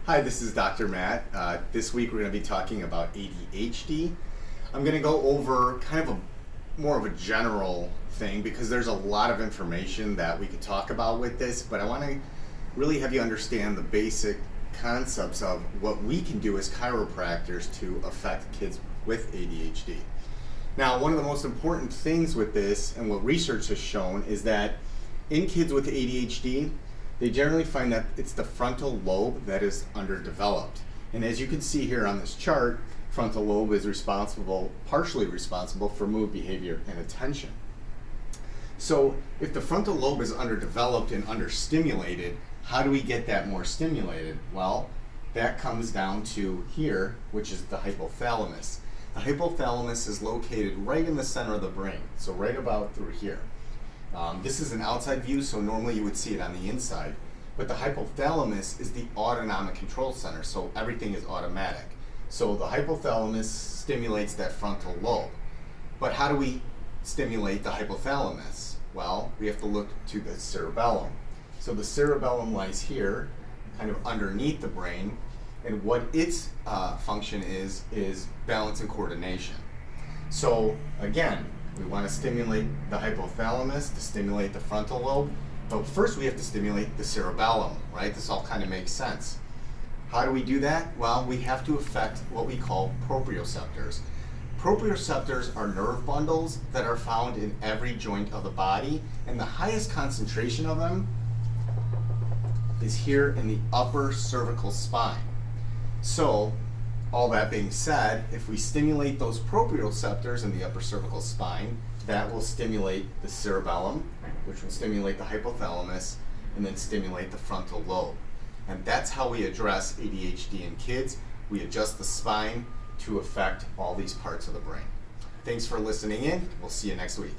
Hi, this is Dr. Matt. This week we're going to be talking about ADHD. I'm going to go over kind of more of a general thing because there's a lot of information that we could talk about with this, but I want to really have you understand the basic concepts of what we can do as chiropractors to affect kids with ADHD. Now, one of the most important things with this and what research has shown is that in kids with ADHD, they generally find that it's the frontal lobe that is underdeveloped. And as you can see here on this chart, frontal lobe is partially responsible for mood, behavior, and attention. So if the frontal lobe is underdeveloped and understimulated, how do we get that more stimulated? Well, that comes down to here, which is the hypothalamus. The hypothalamus is located right in the center of the brain, so right about through here. This is an outside view, so normally you would see it on the inside, but the hypothalamus is the autonomic control center, so everything is automatic. So the hypothalamus stimulates that frontal lobe. But how do we stimulate the hypothalamus? Well, we have to look to the cerebellum. So the cerebellum lies here, kind of underneath the brain, and what its function is balance and coordination. So again, we want to stimulate the hypothalamus to stimulate the frontal lobe, but first we have to stimulate the cerebellum, right? This all kind of makes sense. How do we do that? Well, we have to affect what we call proprioceptors. Proprioceptors are nerve bundles that are found in every joint of the body, and the highest concentration of them is here in the upper cervical spine. So, all that being said, if we stimulate those proprioceptors in the upper cervical spine, that will stimulate the cerebellum, which will stimulate the hypothalamus, and then stimulate the frontal lobe. And that's how we address ADHD in kids. We adjust the spine to affect all these parts of the brain. Thanks for listening in. We'll see you next week.